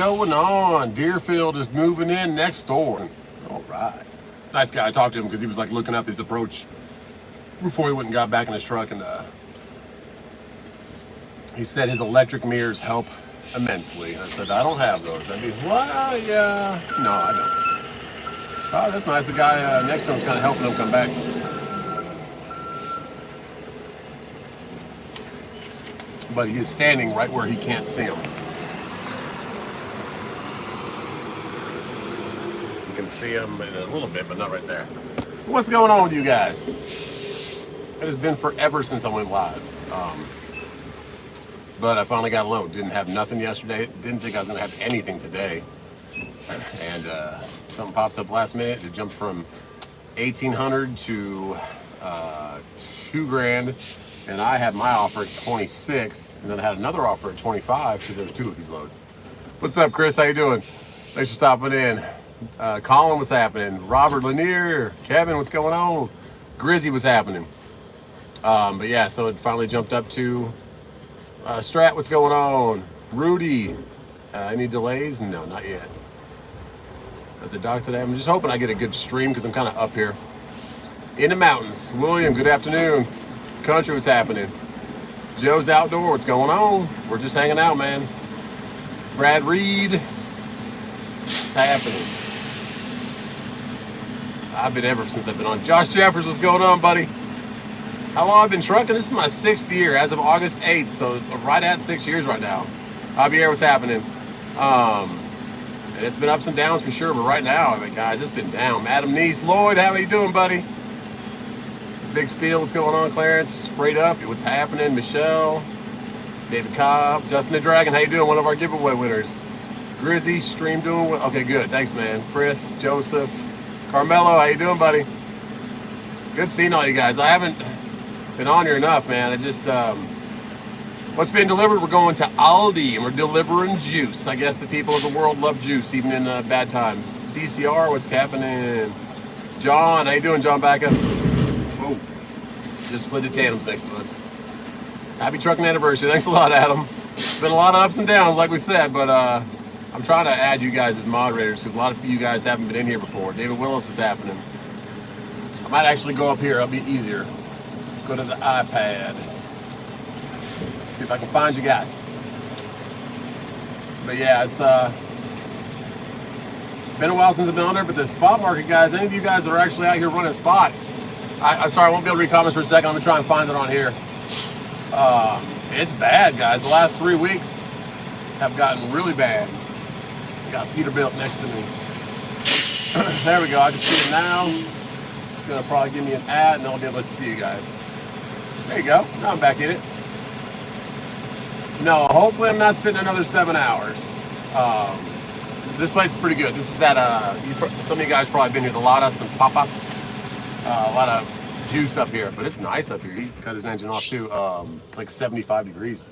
going on? Deerfield is moving in next door. All right. Nice guy. I talked to him because he was like looking up his approach before he went and got back in his truck, and he said his electric mirrors help immensely. I said, I don't have those. I mean, well, yeah. No, I don't. Oh, that's nice. The guy next to him's kind of helping him come back. But he is standing right where he can't see him. You can see him in a little bit, but not right there. What's going on with you guys? It has been forever since I went live. But I finally got a load. Didn't have nothing yesterday. Didn't think I was going to have anything today. And something pops up last minute. It jumped from 1,800 to $2,000. And I had my offer at 26. And then I had another offer at 25 because there was two of these loads. What's up, Chris? How you doing? Thanks for stopping in. Colin, what's happening? Robert Lanier. Kevin, what's going on? Grizzy, what's happening? But yeah, so it finally jumped up to Strat, what's going on? Rudy, any delays? No, not yet. At the dock today, I'm just hoping I get a good stream because I'm kind of up here in the mountains. William, good afternoon. Country, what's happening? Joe's Outdoor, what's going on? We're just hanging out, man. Brad Reed, what's happening? I've been ever since I've been on. Josh Jeffers, what's going on, buddy? How long I've been trucking? This is my 6th year as of August 8th, so right at 6 years right now. Javier, what's happening? And it's been ups and downs for sure, but right now, I mean, guys, it's been down. Adam Neese, Lloyd, how are you doing, buddy? Big Steel, what's going on? Clarence, Freight Up, what's happening? Michelle, David Cobb, Dustin the Dragon, how you doing? One of our giveaway winners. Grizzy, stream doing well. Okay, good, thanks, man. Chris, Joseph, Carmelo, how you doing, buddy? Good seeing all you guys. I haven't been on here enough, man. I just what's being delivered, we're going to Aldi and we're delivering juice. I guess the people of the world love juice even in bad times. DCR, what's happening? John, how you doing, John Backa? Whoa, just slid the tandems next to us. Happy trucking anniversary. Thanks a lot, Adam. It's been a lot of ups and downs, like we said, but I'm trying to add you guys as moderators because a lot of you guys haven't been in here before. David Willis, what's happening? I might actually go up here, it'll be easier. Go to the iPad. See if I can find you guys. But yeah, it's been a while since I've been on there, but the spot market, guys, any of you guys that are actually out here running spot, I'm sorry, I won't be able to read comments for a second. I'm gonna try and find it on here. It's bad, guys. The last 3 weeks have gotten really bad. Got Peterbilt next to me. There we go, I can see it now. It's gonna probably give me an ad and I'll be able to see you guys. There you go. Now I'm back in it. No, hopefully I'm not sitting another 7 hours. This place is pretty good. This is that, some of you guys probably been here, the Ladas and Papas. A lot of juice up here, but it's nice up here. He cut his engine off too. It's like 75 degrees.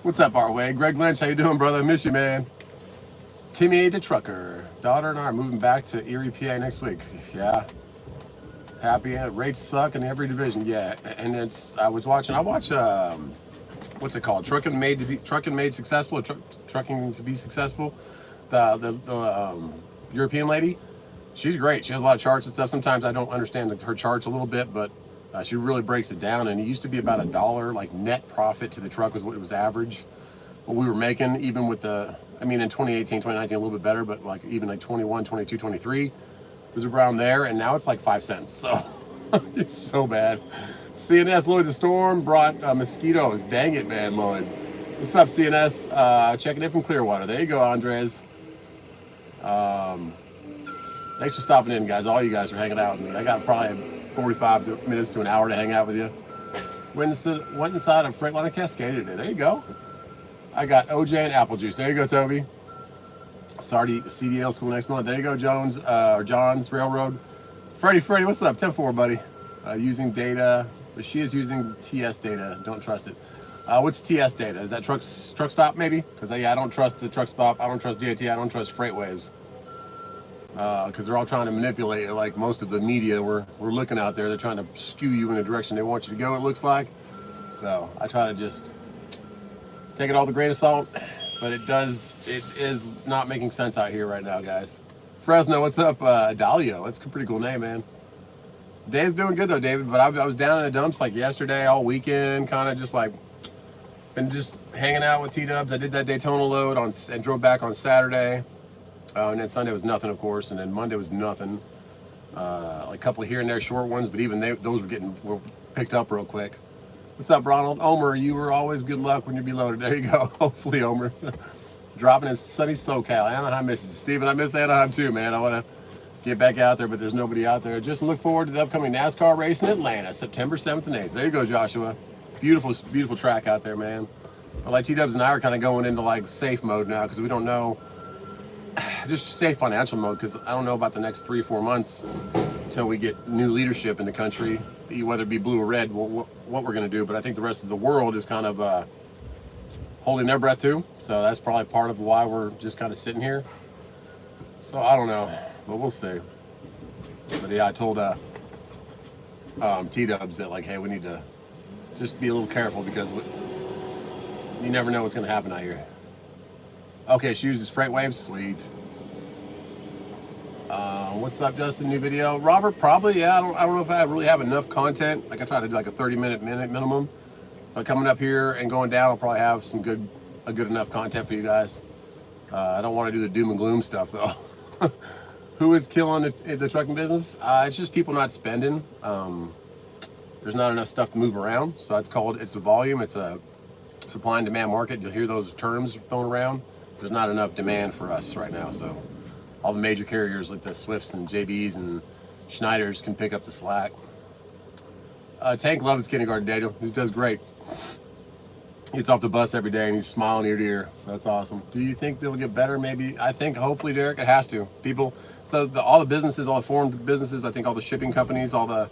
What's up, Arway? Greg Lynch, how you doing, brother? I miss you, man. Timmy the trucker. Daughter and I are moving back to Erie, PA next week. Yeah. Happy. Rates suck in every division. Yeah, and I watch what's it called? Trucking Made Successful. Trucking to be Successful. The European lady. She's great. She has a lot of charts and stuff. Sometimes I don't understand her charts a little bit, but she really breaks it down. And it used to be about $1, like net profit to the truck was what it was average. What we were making, even with in 2018, 2019, a little bit better, but like even like 21, 22, 23. Was around there, and now it's like 5 cents. So it's so bad. CNS Lloyd the Storm brought mosquitoes. Dang it, man, Lloyd. What's up, CNS? Checking in from Clearwater. There you go, Andres. Thanks for stopping in, guys. All you guys are hanging out with me. I got probably 45 minutes to an hour to hang out with you. Went inside a Freightliner Cascade today. There you go. I got OJ and apple juice. There you go, Toby. Sardi CDL school next month. There you go, Jones, or John's Railroad. Freddie, what's up? 10-4, buddy. Using data, but she is using TS data. Don't trust it. What's TS data? Is that truck stop maybe? Because I don't trust the truck stop. I don't trust DOT. I don't trust FreightWaves. Because they're all trying to manipulate it, like most of the media we're looking out there. They're trying to skew you in a direction they want you to go, it looks like. So I try to just take it all with a grain of salt. but it is not making sense out here right now, guys. Fresno, what's up? Dalio, that's a pretty cool name, man. Day's doing good though, David, but I was down in the dumps like yesterday, all weekend, kind of just like been just hanging out with T-dubs. I did that Daytona load and drove back on Saturday, and then Sunday was nothing, of course, and then Monday was nothing. Like a couple here and there short ones, but even those were picked up real quick. What's up, Ronald? Omer, you were always good luck when you be loaded. There you go. Hopefully, Omer. Dropping in sunny SoCal. Anaheim misses Steven. I miss Anaheim too, man. I want to get back out there, but there's nobody out there. Just look forward to the upcoming NASCAR race in Atlanta, September 7th and 8th. There you go, Joshua. Beautiful, beautiful track out there, man. Well, like T-Dubs and I are kind of going into like safe mode now because we don't know, just safe financial mode, because I don't know about the next 3-4 months until we get new leadership in the country, whether it be blue or red, what we're going to do. But I think the rest of the world is kind of holding their breath too. So that's probably part of why we're just kind of sitting here. So I don't know, but we'll see. But yeah, I told T-Dubs that like, hey, we need to just be a little careful because you never know what's going to happen out here. Okay, she uses freight waves. Sweet. What's up, Justin? New video. Robert, probably, yeah. I don't know if I really have enough content. Like I try to do like a 30-minute minimum. But coming up here and going down, I'll probably have some good enough content for you guys. I don't want to do the doom and gloom stuff though. Who is killing the trucking business? It's just people not spending. There's not enough stuff to move around. So it's the volume. It's a supply and demand market. You'll hear those terms thrown around. There's not enough demand for us right now. So all the major carriers like the Swifts and JBs and Schneiders can pick up the slack. Tank loves kindergarten, Daniel. He does great. He gets off the bus every day and he's smiling ear to ear. So that's awesome. Do you think they'll get better? Maybe. I think hopefully, Derek, it has to. People, all the businesses, all the foreign businesses, I think all the shipping companies, all the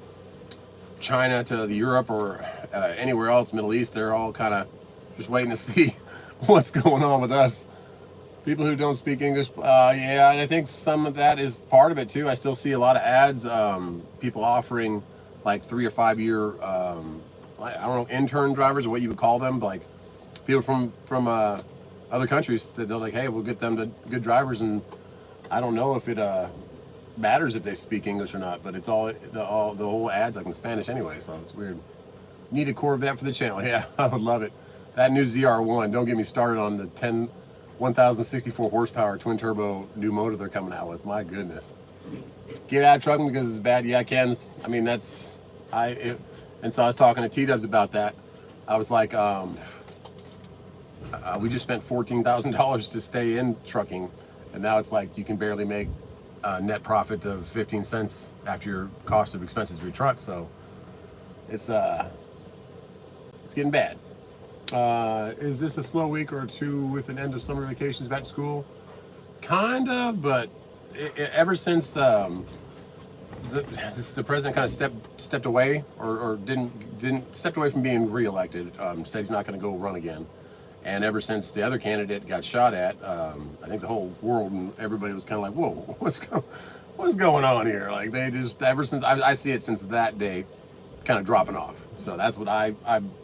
China to the Europe or anywhere else, Middle East, they're all kind of just waiting to see what's going on with us. People who don't speak English, yeah, and I think some of that is part of it too. I still see a lot of ads, people offering like 3 or 5 year, I don't know, intern drivers or what you would call them, but like people from other countries that they're like, hey, we'll get them to good drivers, and I don't know if it matters if they speak English or not, but it's the whole ads like in Spanish anyway, so it's weird. Need a Corvette for the channel. Yeah, I would love it. That new ZR1, don't get me started on the 1064 horsepower twin turbo new motor they're coming out with. My goodness. Get out of trucking because it's bad. Yeah, Ken's. I mean, and so I was talking to T-Dubs about that. I was like, we just spent $14,000 to stay in trucking, and now it's like you can barely make a net profit of 15 cents after your cost of expenses for your truck. So it's getting bad. Is this a slow week or two with an end of summer vacations back to school? Kind of, but ever since the president kind of stepped away or didn't stepped away from being reelected, said he's not going to go run again, and ever since the other candidate got shot at, I think the whole world and everybody was kind of like, whoa, what's going on here? Like they just ever since I see it since that day, kind of dropping off. So that's what I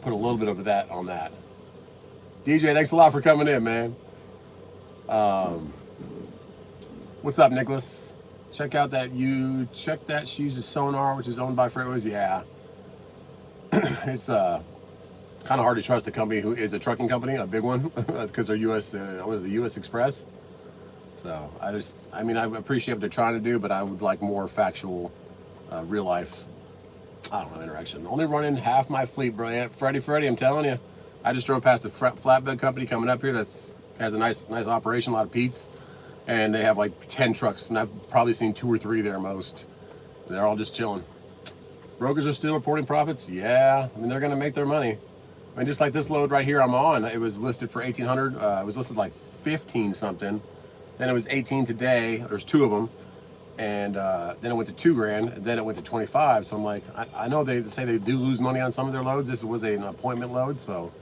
put a little bit of that on that. DJ, thanks a lot for coming in, man. What's up, Nicholas? Check that she uses Sonar, which is owned by Freightways. Yeah. It's kind of hard to trust a company who is a trucking company, a big one, because they're the US Express. So I appreciate what they're trying to do, but I would like more factual, real life, I don't know, interaction. Only running half my fleet, bro. Yeah, Freddie, I'm telling you. I just drove past a flatbed company coming up here has a nice operation, a lot of Pete's, and they have like 10 trucks, and I've probably seen 2 or 3 there most. And they're all just chilling. Brokers are still reporting profits. Yeah, I mean, they're going to make their money. I mean, just like this load right here I'm on, it was listed for 1,800. It was listed like 15 something. Then it was 18 today. There's 2 of them. And then it went to $2,000, and then it went to 25. So I'm like, I know they say they do lose money on some of their loads. This was an appointment load, so.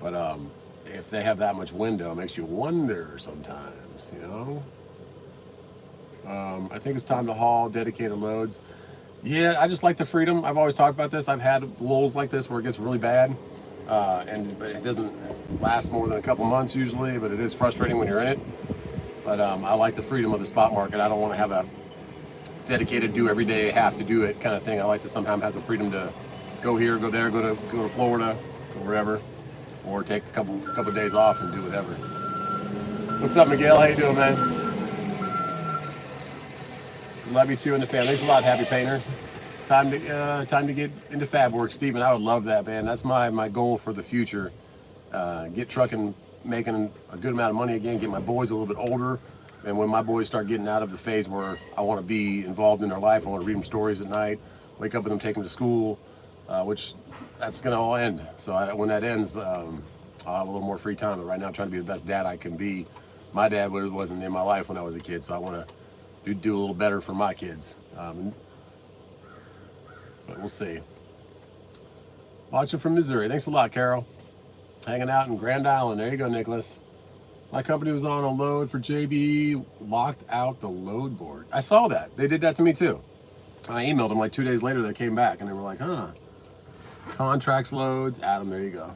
But if they have that much window, it makes you wonder sometimes, you know. I think it's time to haul dedicated loads. Yeah, I just like the freedom. I've always talked about this. I've had lulls like this where it gets really bad, but it doesn't last more than a couple months usually, but it is frustrating when you're in it. But I like the freedom of the spot market. I don't want to have a dedicated do every day, have to do it kind of thing. I like to sometimes have the freedom to go here, go there, go to Florida, go wherever, or take a couple days off and do whatever. What's up, Miguel? How you doing, man? Love you too and the family. Thanks a lot, Happy Painter. Time to get into fab work, Steven. I would love that, man. That's my goal for the future. Get trucking, making a good amount of money again. Get my boys a little bit older, and when my boys start getting out of the phase where I want to be involved in their life, I want to read them stories at night, wake up with them, take them to school, which that's gonna all end. So when that ends, I'll have a little more free time. But right now, I'm trying to be the best dad I can be. My dad wasn't in my life when I was a kid, so I want to do a little better for my kids. But we'll see. Watching from Missouri. Thanks a lot, Carol. Hanging out in Grand Island. There you go, Nicholas. My company was on a load for JB, locked out the load board. I saw that. They did that to me too. And I emailed them like 2 days later. They came back and they were like, huh. Contracts loads. Adam, there you go.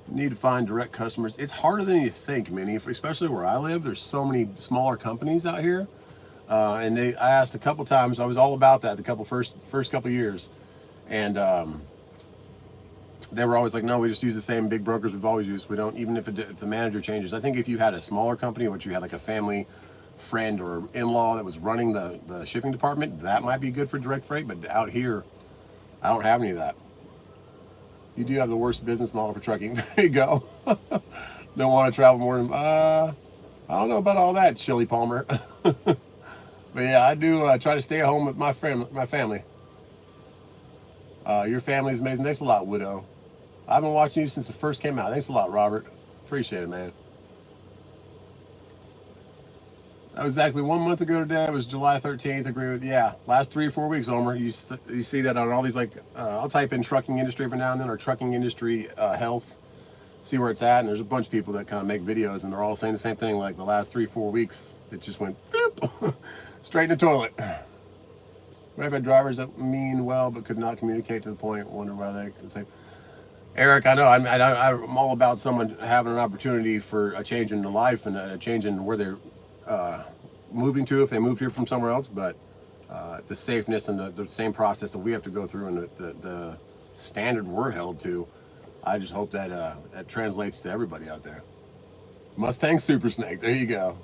Need to find direct customers. It's harder than you think, Minnie, especially where I live. There's so many smaller companies out here. And I asked a couple times. I was all about that the first couple years, and they were always like, "No, we just use the same big brokers we've always used. We don't, even if the manager changes." I think if you had a smaller company, which you had like a family friend or in-law that was running the shipping department, that might be good for direct freight. But out here, I don't have any of that. You do have the worst business model for trucking. There you go. Don't want to travel more than I don't know about all that, Chili Palmer. But yeah, I do try to stay at home with my family. Your family is amazing. Thanks a lot, Widow. I've been watching you since it first came out. Thanks a lot, Robert. Appreciate it, man. That was exactly 1 month ago today. It was July 13th. Agree with, yeah. Last 3 or 4 weeks, Omer. You see that on all these, like, I'll type in trucking industry every now and then, or trucking industry health, see where it's at. And there's a bunch of people that kind of make videos, and they're all saying the same thing. Like the last 3-4 weeks, it just went bloop. Straight in the toilet. I've had drivers that mean well but could not communicate to the point. Wonder why they could say. Eric, I know. I'm all about someone having an opportunity for a change in their life and a change in where they're moving to if they moved here from somewhere else. But the safeness and the same process that we have to go through and the standard we're held to, I just hope that that translates to everybody out there. Mustang Super Snake. There you go.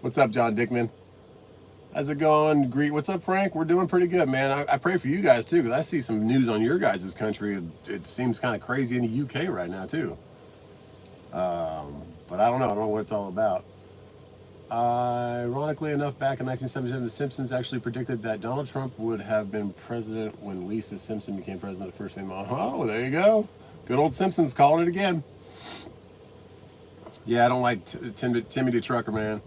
What's up, John Dickman? How's it going? What's up, Frank? We're doing pretty good, man. I pray for you guys too, because I see some news on your guys' country. It seems kind of crazy in the UK right now too. But I don't know what it's all about. Ironically enough, back in 1977, The Simpsons actually predicted that Donald Trump would have been president when Lisa Simpson became president of First Family. Oh, there you go. Good old Simpsons calling it again. Yeah, I don't like Timmy the Trucker, man.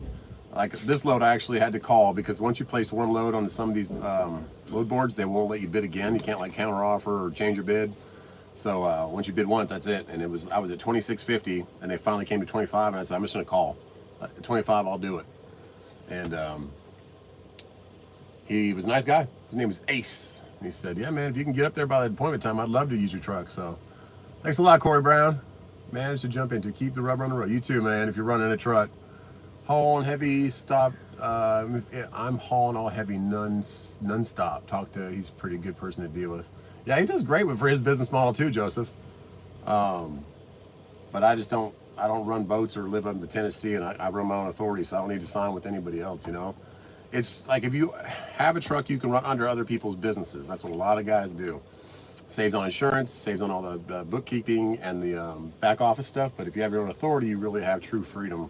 Like this load I actually had to call because once you place one load on some of these load boards, they won't let you bid again. You can't like counter offer or change your bid. So once you bid once, that's it. And I was at $26.50 and they finally came to 25 and I said, I'm just gonna call. At 25, I'll do it. And he was a nice guy. His name was Ace. And he said, yeah, man, if you can get up there by the appointment time, I'd love to use your truck. So thanks a lot, Corey Brown. Managed to jump in to keep the rubber on the road. You too, man, if you're running a truck. Hauling heavy, stop. I'm hauling all heavy, non-stop. He's a pretty good person to deal with. Yeah, he does great for his business model too, Joseph. But I don't run boats or live up in Tennessee, and I run my own authority, so I don't need to sign with anybody else, you know? It's like if you have a truck, you can run under other people's businesses. That's what a lot of guys do. Saves on insurance, saves on all the bookkeeping and the back office stuff, but if you have your own authority, you really have true freedom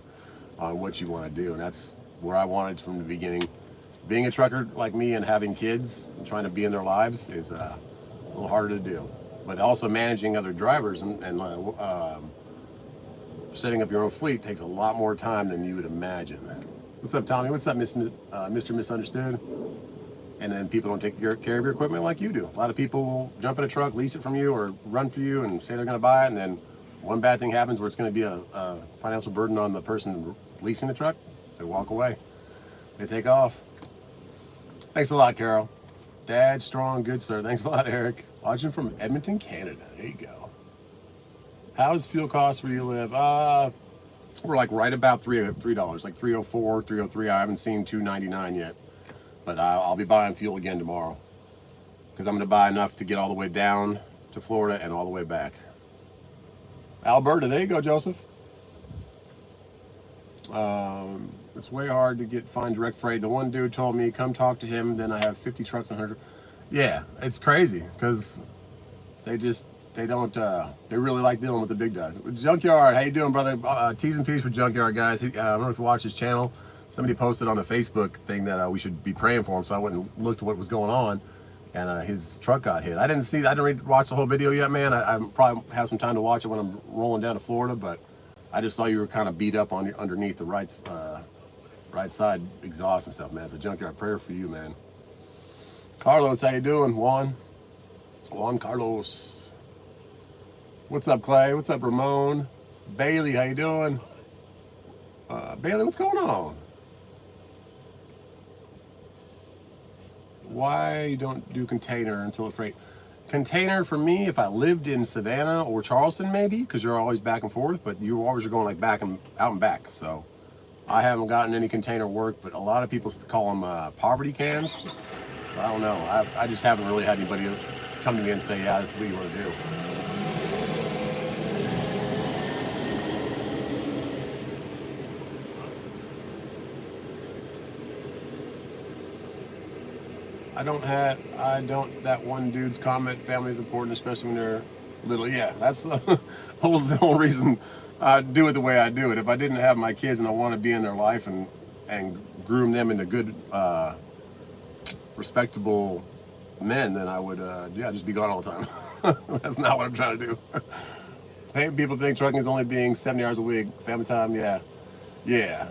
on what you want to do, and that's where I wanted from the beginning. Being a trucker like me and having kids and trying to be in their lives is a little harder to do, but also managing other drivers and setting up your own fleet takes a lot more time than you would imagine. What's up, Tommy? What's up, Mr. Misunderstood? And then people don't take care of your equipment like you do. A lot of people will jump in a truck, lease it from you, or run for you and say they're going to buy it, and then one bad thing happens where it's going to be a financial burden on the person leasing the truck. They walk away. They take off. Thanks a lot, Carol. Dad, strong, good sir. Thanks a lot, Eric. Watching from Edmonton, Canada. There you go. How's fuel costs where you live? We're like right about $3, like 304, 303. I haven't seen 299 yet, but I'll be buying fuel again tomorrow because I'm going to buy enough to get all the way down to Florida and all the way back. Alberta, there you go, Joseph. It's way hard to find direct freight. The one dude told me, come talk to him, then I have 50 trucks and 100. Yeah, it's crazy because they really like dealing with the big guys. Junkyard, how you doing, brother? T's and P's for Junkyard, guys. I don't know if you watch his channel. Somebody posted on the Facebook thing that we should be praying for him, so I went and looked at what was going on, and his truck got hit. I didn't watch the whole video yet, man. I probably have some time to watch it when I'm rolling down to Florida, but I just saw you were kind of beat up on underneath the right side exhaust and stuff, man. It's a Junkyard prayer for you, man. Carlos, how you doing? Juan Carlos. What's up, Clay? What's up, Ramon? Bailey, how you doing? Bailey, what's going on? Why you don't do container until a freight? Container for me, if I lived in Savannah or Charleston, maybe, because you're always back and forth, but you always are going like back and out and back. So I haven't gotten any container work, but a lot of people call them poverty cans. So I don't know. I just haven't really had anybody come to me and say, yeah, this is what you want to do. That one dude's comment, family is important, especially when they're little. Yeah, that's the whole reason I do it the way I do it. If I didn't have my kids and I want to be in their life and groom them into good, respectable men, then I would, just be gone all the time. That's not what I'm trying to do. Hey, people think trucking is only being 70 hours a week. Family time, yeah.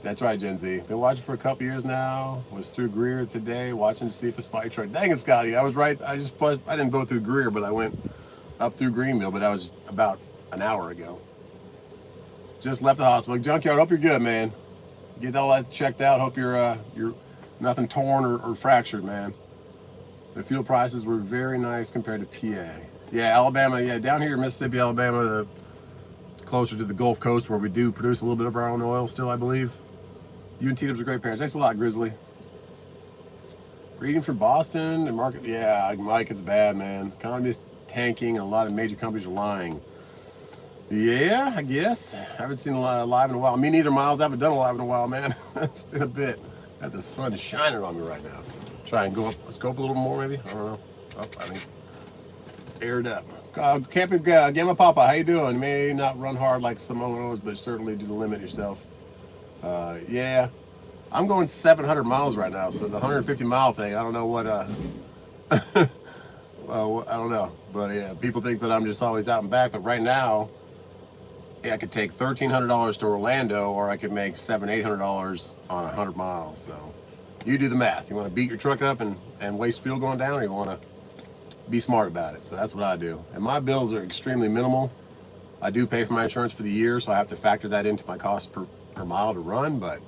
That's right, Gen Z. Been watching for a couple years now. Was through Greer today, watching to see if a spy truck. Dang it, Scotty. I was right. I didn't go through Greer, but I went up through Greenville, but that was about an hour ago. Just left the hospital. Junkyard, hope you're good, man. Get all that checked out. Hope you're nothing torn or fractured, man. The fuel prices were very nice compared to PA. Yeah, Alabama. Yeah, down here in Mississippi, Alabama, closer to the Gulf Coast where we do produce a little bit of our own oil still, I believe. You and T-Dubs are great parents. Thanks a lot, Grizzly. Reading from Boston and market. Yeah, Mike, it's bad, man. Economy is tanking and a lot of major companies are lying. Yeah, I guess. I haven't seen live in a while. Me neither, Miles. I haven't done a live in a while, man. It's been a bit. The sun is shining on me right now. Try and go up the scope a little more, maybe. I don't know. Oh, I think aired up. Camping Gamma Papa, how you doing? You may not run hard like some others, but certainly do the limit yourself. Yeah, I'm going 700 miles right now, so the 150 mile thing, I don't know what, well, I don't know, but yeah, people think that I'm just always out and back, but right now, yeah, I could take $1,300 to Orlando, or I could make $700-800 on 100 miles, so you do the math. You want to beat your truck up and waste fuel going down, or you want to be smart about it? So that's what I do, and my bills are extremely minimal. I do pay for my insurance for the year, so I have to factor that into my cost per mile to run, but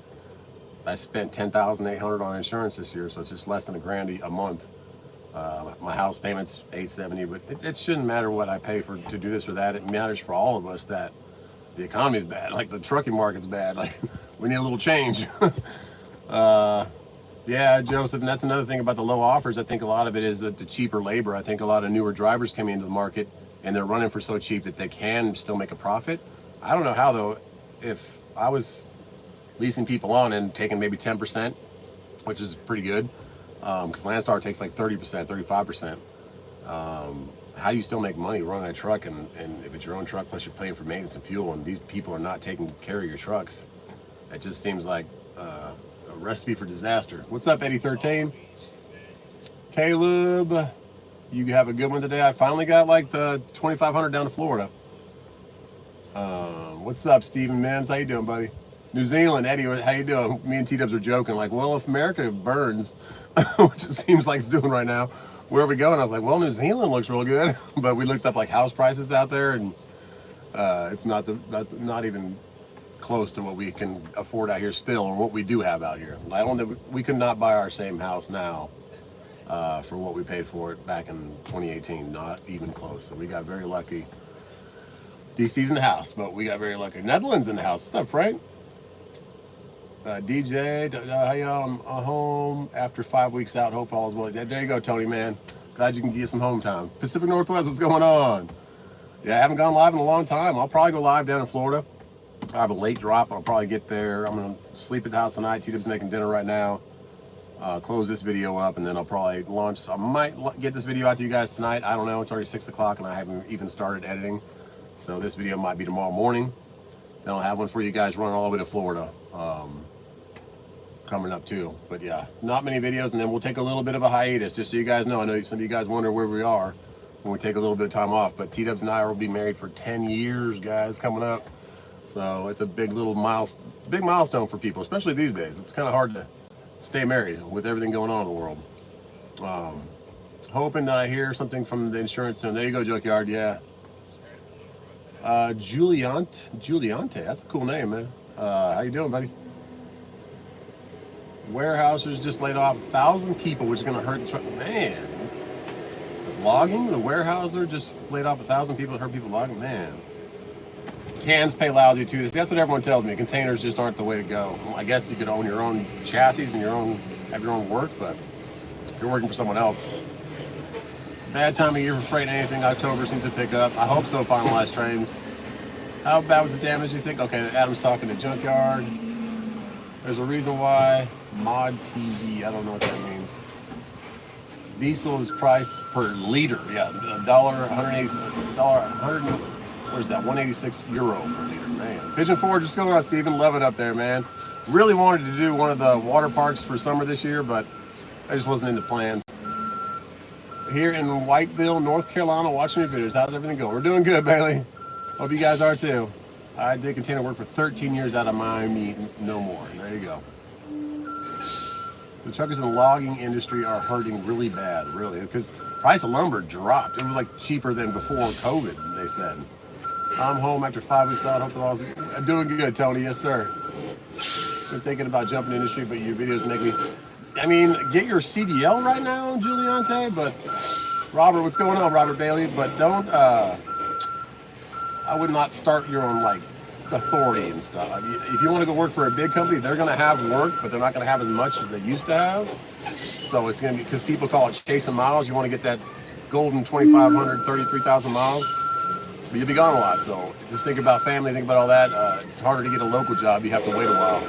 I spent $10,800 on insurance this year, so it's just less than $1,000 a month. My house payment's $870, but it shouldn't matter what I pay to do this or that. It matters for all of us that the economy's bad, like the trucking market's bad, like we need a little change. Yeah, Joseph, and that's another thing about the low offers. I think a lot of it is that the cheaper labor. I think a lot of newer drivers coming into the market and they're running for so cheap that they can still make a profit. I don't know how though. If I was leasing people on and taking maybe 10%, which is pretty good, because Landstar takes like 30%, 35%. How do you still make money running a truck? And if it's your own truck, plus you're paying for maintenance and fuel, and these people are not taking care of your trucks, it just seems like a recipe for disaster. What's up, Eddie 13? Caleb, you have a good one today. I finally got like the 2,500 down to Florida. What's up, Stephen Mims? How you doing, buddy? New Zealand, Eddie, how you doing? Me and T-Dubs are joking, like, well, if America burns, which it seems like it's doing right now, where are we going? I was like, well, New Zealand looks real good, but we looked up like house prices out there, and it's not even close to what we can afford out here still, or what we do have out here. We could not buy our same house now for what we paid for it back in 2018. Not even close. So we got very lucky. DC's in the house, but we got very lucky. Netherlands in the house. What's up, Frank? DJ, how y'all? I'm home after 5 weeks out. Hope all is well. There you go, Tony, man. Glad you can get some home time. Pacific Northwest, what's going on? Yeah, I haven't gone live in a long time. I'll probably go live down in Florida. I have a late drop. I'll probably get there. I'm going to sleep at the house tonight. T-Dub's making dinner right now. Close this video up, and then I'll probably launch. So I might get this video out to you guys tonight. I don't know. It's already 6 o'clock, and I haven't even started editing. So this video might be tomorrow morning. Then I'll have one for you guys running all the way to Florida. Coming up too. But yeah, not many videos, and then we'll take a little bit of a hiatus, just so you guys know. I know some of you guys wonder where we are when we take a little bit of time off, but T-Dubs and I will be married for 10 years, guys, coming up. So it's a big milestone for people, especially these days. It's kind of hard to stay married with everything going on in the world. Hoping that I hear something from the insurance soon. There you go, Junkyard. Yeah. Giuliante, that's a cool name, man. How you doing, buddy? Warehousers just laid off 1,000 people, which is going to hurt the truck. Man, the vlogging, the warehouser just laid off 1,000 people, hurt people logging. Man, cans pay lousy too. That's what everyone tells me. Containers just aren't the way to go. I guess you could own your own chassis and have your own work, but if you're working for someone else, bad time of year for freight and anything. October seems to pick up. I hope so. Finalized trains. How bad was the damage, you think? Okay, Adam's talking to Junkyard. There's a reason why. Mod TV, I don't know what that means. Diesel is price per liter. Yeah, what is that? 186 euro per liter, man. Pigeon Forge, what's going on, Steven? Love it up there, man. Really wanted to do one of the water parks for summer this year, but I just wasn't in the plans. Here in Whiteville, North Carolina, watching your videos. How's everything going? We're doing good, Bailey. Hope you guys are too. I did container work for 13 years out of Miami, no more. There you go. The truckers in the logging industry are hurting really bad, really, because price of lumber dropped. It was like cheaper than before COVID, they said. I'm home after 5 weeks out. Hope I'm doing good, Tony. Yes, sir. Been thinking about jumping in the industry, but your videos make me. I mean, get your CDL right now, Giuliante. But Robert, what's going on, Robert Bailey? But don't. I would not start your own like authority and stuff. I mean, if you want to go work for a big company, they're going to have work, but they're not going to have as much as they used to have. So it's going to be, because people call it chasing miles. You want to get that golden 2,500, 33,000 miles. But you'll be gone a lot. So just think about family, think about all that. It's harder to get a local job. You have to wait a while.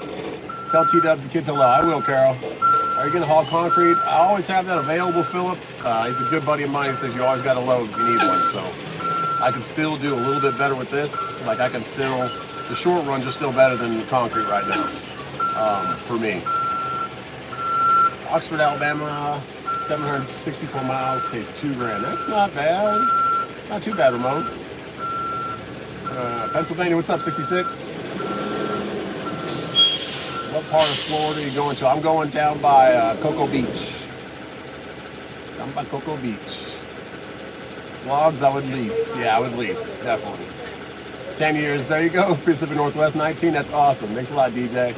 Tell T-Dubs the kids hello. I will, Carol. Are you going to haul concrete? I always have that available, Philip. He's a good buddy of mine. He says you always got a load if you need one. So I can still do a little bit better with this. Like I can still, the short runs are still better than the concrete right now, for me. Oxford, Alabama, 764 miles, pays $2,000. That's not bad. Not too bad, Ramon. Pennsylvania, what's up, 66? What part of Florida are you going to? I'm going down by Cocoa Beach. Down by Cocoa Beach. Logs, I would lease. Yeah, I would lease, definitely. 10 years, there you go. Pacific Northwest 19, that's awesome. Thanks a lot, DJ.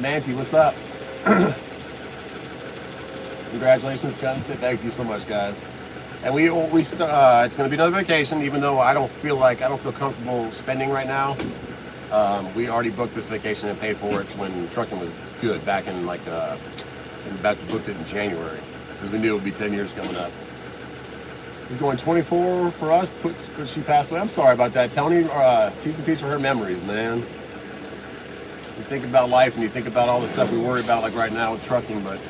Nancy, what's up? Congratulations, thank you so much, guys. And it's going to be another vacation, even though I don't feel comfortable spending right now. We already booked this vacation and paid for it when trucking was good back in booked it in January because we knew it would be 10 years coming up. He's going 24 for us because she passed away. I'm sorry about that, Tony. Piece and piece for her memories, man. You think about life and you think about all the stuff we worry about, like right now with trucking, but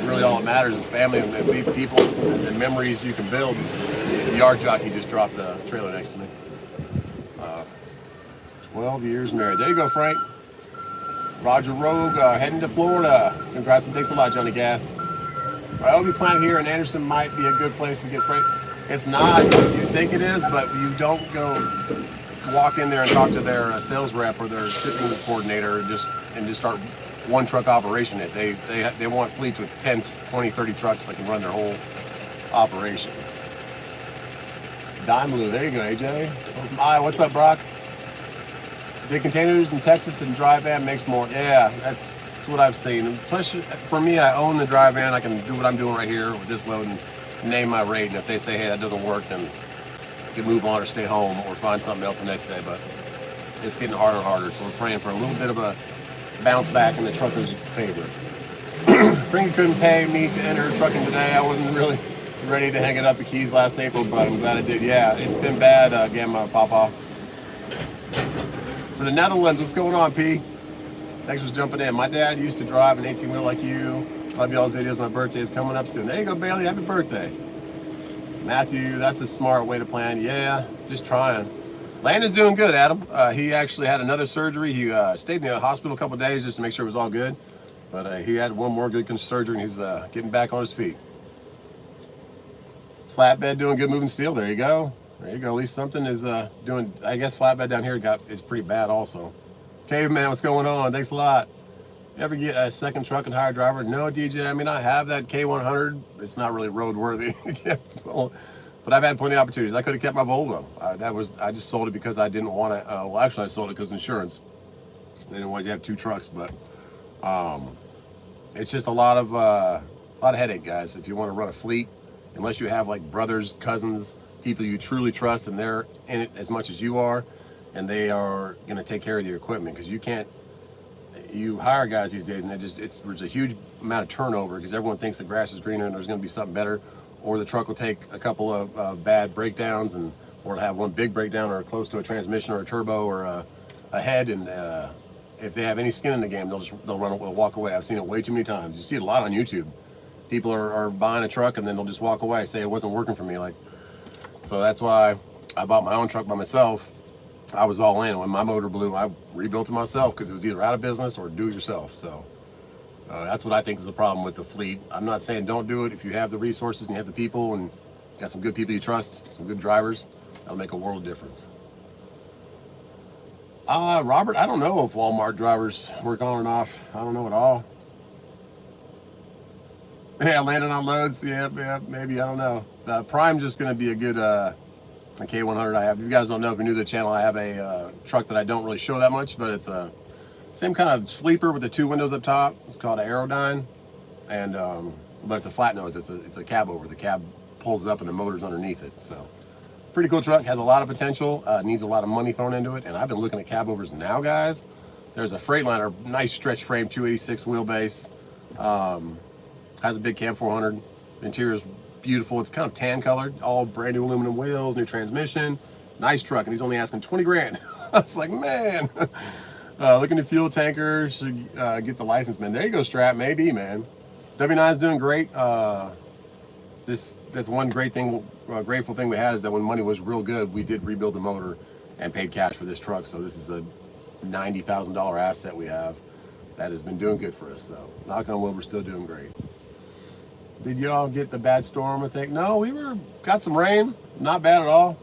really all that matters is family and people and memories you can build. The yard jockey just dropped the trailer next to me. 12 years married. There you go, Frank. Roger Rogue, heading to Florida. Congrats and thanks a lot, Johnny Gas. Our LB plant here in Anderson might be a good place to get freight. It's not. You think it is, but you don't go walk in there and talk to their sales rep or their shipping coordinator and just start one truck operation. They want fleets with 10, 20, 30 trucks that can run their whole operation. Daimler, there you go, AJ. What's up, Brock? Big containers in Texas and dry van makes more. Yeah, That's what I've seen. And plus, for me, I own the dry van. I can do what I'm doing right here with this load and name my rate. And if they say, hey, that doesn't work, then you can move on or stay home or find something else the next day. But it's getting harder and harder. So we're praying for a little bit of a bounce back in the truckers' favor. Frankie couldn't pay me to enter trucking today. I wasn't really ready to hang it up the keys last April, but I'm glad I did. Yeah, it's been bad. Again, my papa. For the Netherlands, what's going on, P? Thanks for jumping in. My dad used to drive an 18-wheel like you. Love y'all's videos. My birthday is coming up soon. There you go, Bailey. Happy birthday. Matthew, that's a smart way to plan. Yeah, just trying. Landon's doing good, Adam. He actually had another surgery. He stayed in the hospital a couple of days just to make sure it was all good. But he had one more good surgery, and he's getting back on his feet. Flatbed doing good, moving steel. There you go. There you go. At least something is doing. I guess flatbed down here is pretty bad also. Caveman, what's going on? Thanks a lot. You ever get a second truck and hire a driver? No, DJ. I mean, I have that K100. It's not really roadworthy. But I've had plenty of opportunities. I could have kept my Volvo. I just sold it because I didn't want to. Well, actually, I sold it because insurance. They didn't want you to have two trucks, but it's just a lot of headache, guys. If you want to run a fleet, unless you have like brothers, cousins, people you truly trust, and they're in it as much as you are, and they are going to take care of your equipment, because you hire guys these days, and there's a huge amount of turnover because everyone thinks the grass is greener and there's going to be something better, or the truck will take a couple of bad breakdowns, or have one big breakdown or close to a transmission or a turbo or a head, and if they have any skin in the game, they'll walk away. I've seen it way too many times. You see it a lot on YouTube. People are buying a truck and then they'll just walk away, say it wasn't working for me. So that's why I bought my own truck by myself. I was all in. When my motor blew, I rebuilt it myself because it was either out of business or do it yourself. So that's what I think is the problem with the fleet. I'm not saying don't do it. If you have the resources and you have the people and got some good people you trust, some good drivers, that'll make a world of difference. Robert, I don't know if Walmart drivers work on and off. I don't know at all. Yeah, landing on loads. Yeah, maybe. I don't know. Prime's just going to be a good a K100 I have. If you guys don't know, if you're new to the channel, I have a truck that I don't really show that much, but it's a same kind of sleeper with the two windows up top. It's called an Aerodyne, and but it's a flat nose. It's a cab over. The cab pulls up and the motor's underneath it. So pretty cool truck. Has a lot of potential. Needs a lot of money thrown into it. And I've been looking at cab overs now, guys. There's a Freightliner, nice stretch frame, 286 wheelbase. Has a big cab 400. The interior is beautiful. It's kind of tan colored, all brand new aluminum wheels, new transmission, nice truck, and he's only asking 20 grand. I was like, man. Looking at fuel tankers, get the license, man. There you go, Strap. Maybe, man. W9 is doing great. This one grateful thing we had is that when money was real good, we did rebuild the motor and paid cash for this truck. So this is a $90,000 asset we have that has been doing good for us. So knock on wood, we're still doing great. Did y'all get the bad storm, I think? No, got some rain. Not bad at all.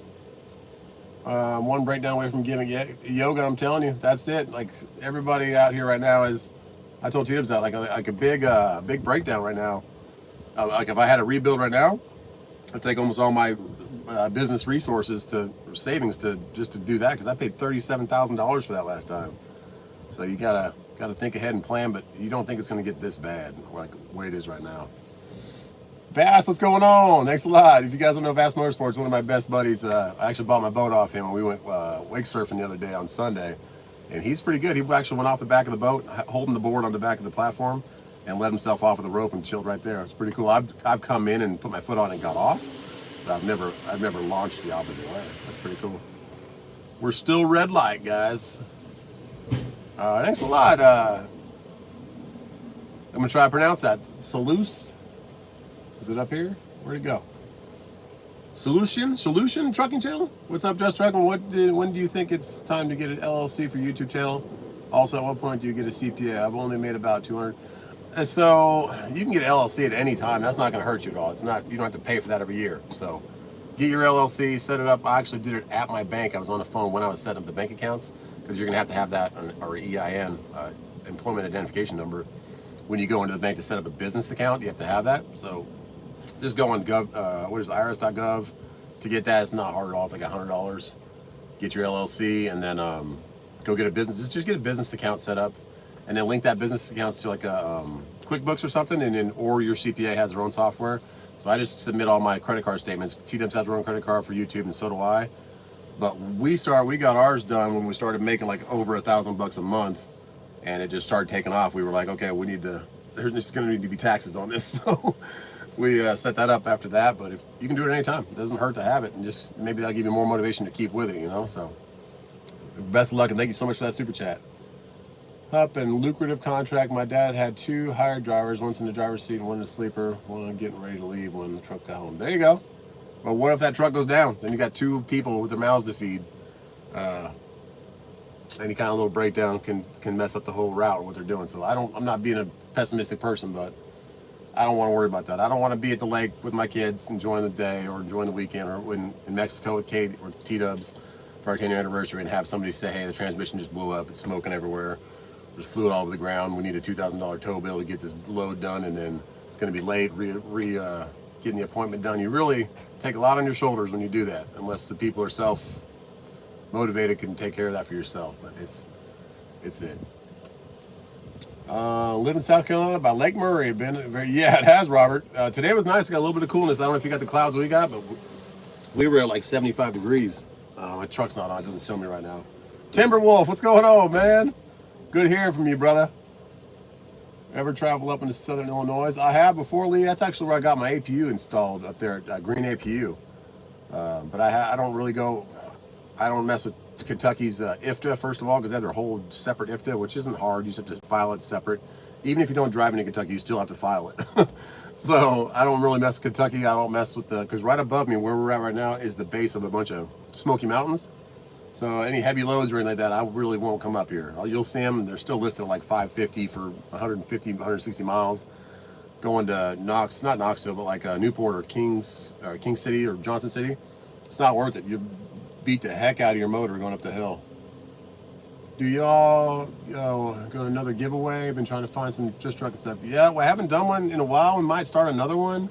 One breakdown away from giving yoga, I'm telling you. That's it. Like, everybody out here right now is, I told Tibbs that, like a big breakdown right now. Like, if I had a rebuild right now, I'd take almost all my business resources savings to do that, because I paid $37,000 for that last time. So you gotta think ahead and plan, but you don't think it's gonna get this bad, like the way it is right now. Vast, what's going on? Thanks a lot. If you guys don't know Vast Motorsports, one of my best buddies. I actually bought my boat off him when we went wake surfing the other day on Sunday, and he's pretty good. He actually went off the back of the boat, holding the board on the back of the platform, and let himself off of the rope and chilled right there. It's pretty cool. I've come in and put my foot on and got off, but I've never launched the opposite way. That's pretty cool. We're still red light, guys. Thanks a lot. I'm gonna try to pronounce that. Salus. Is it up here? Where'd it go? Solution Trucking Channel? What's up, JustTruckin? When do you think it's time to get an LLC for YouTube channel? Also, at what point do you get a CPA? I've only made about 200. So you can get an LLC at any time. That's not going to hurt you at all. It's not. You don't have to pay for that every year. So get your LLC, set it up. I actually did it at my bank. I was on the phone when I was setting up the bank accounts, because you're going to have that or EIN, employment identification number. When you go into the bank to set up a business account, you have to have that. So just go on irs.gov to get that. It's not hard at all. It's like $100. Get your LLC, and then go get a business. Just get a business account set up, and then link that business accounts to like a QuickBooks or something, and then or your CPA has their own software. So I just submit all my credit card statements. T-Dubs has their own credit card for YouTube, and so do I. But we got ours done when we started making like over $1,000 a month, and it just started taking off. We were like, okay, there's just going to need to be taxes on this. So we set that up after that. But if you can do it anytime, it doesn't hurt to have it, and just maybe that'll give you more motivation to keep with it, you know. So best of luck, and thank you so much for that super chat. Up and lucrative contract. My dad had 2 hired drivers, once in the driver's seat and one in the sleeper, one getting ready to leave when the truck got home. There you go. But what if that truck goes down? Then you got 2 people with their mouths to feed. Any kind of little breakdown can mess up the whole route or what they're doing. So I'm not being a pessimistic person, but I don't want to worry about that. I don't want to be at the lake with my kids enjoying the day or enjoying the weekend, or in Mexico with Kate or T-Dubs for our 10-year anniversary and have somebody say, hey, the transmission just blew up, it's smoking everywhere, there's fluid all over the ground, we need a $2,000 tow bill to get this load done, and then it's going to be late getting the appointment done. You really take a lot on your shoulders when you do that, unless the people are self-motivated, can take care of that for yourself. But it's it. Live in South Carolina by Lake Murray. Yeah, it has, Robert. Today was nice. We got a little bit of coolness. I don't know if you got the clouds we got, but we were at like 75 degrees. My truck's not on. It doesn't show me right now. Timberwolf, what's going on, man? Good hearing from you, brother. Ever travel up into Southern Illinois? I have before, Lee. That's actually where I got my APU installed, up there at Green APU. But I don't really go. I don't mess with Kentucky's IFTA, first of all, because they have their whole separate IFTA, which isn't hard. You just have to file it separate. Even if you don't drive into Kentucky, you still have to file it. So I don't really mess with Kentucky. I don't mess with because right above me, where we're at right now, is the base of a bunch of Smoky Mountains. So any heavy loads or anything like that, I really won't come up here. You'll see them. They're still listed at like 550 for 150, 160 miles. Going to not Knoxville, but like Newport or King City or Johnson City. It's not worth it. You beat the heck out of your motor going up the hill. Do y'all go to another giveaway? Been trying to find some JustTruckin stuff. Yeah, well, I haven't done one in a while. We might start another one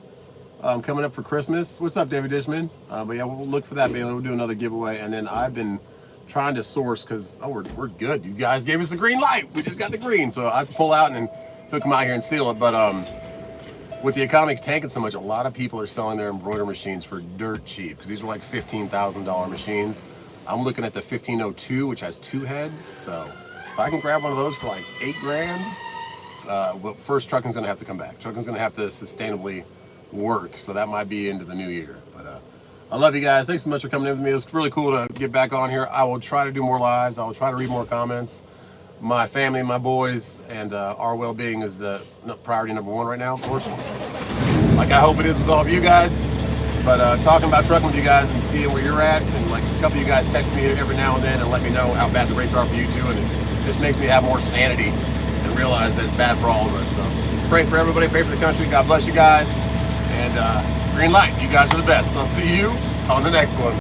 coming up for Christmas. What's up, David Dishman? But yeah, we'll look for that, Bailey. We'll do another giveaway. And then I've been trying to source, because we're good. You guys gave us the green light. We just got the green. So I have to pull out and hook them out here and seal it. But with the economy tanking so much, a lot of people are selling their embroidery machines for dirt cheap, because these are like $15,000 machines. I'm looking at the 1502, which has 2 heads. So if I can grab one of those for like $8,000, well, first trucking's gonna have to come back. Trucking's gonna have to sustainably work. So that might be into the new year. But I love you guys. Thanks so much for coming in with me. It was really cool to get back on here. I will try to do more lives. I will try to read more comments. My family, my boys, and our well-being is the priority number 1 right now, of course. Like I hope it is with all of you guys. But talking about trucking with you guys and seeing where you're at, and like a couple of you guys text me every now and then and let me know how bad the rates are for you too, and it just makes me have more sanity and realize that it's bad for all of us. So just pray for everybody, pray for the country. God bless you guys, and green light. You guys are the best. I'll see you on the next one.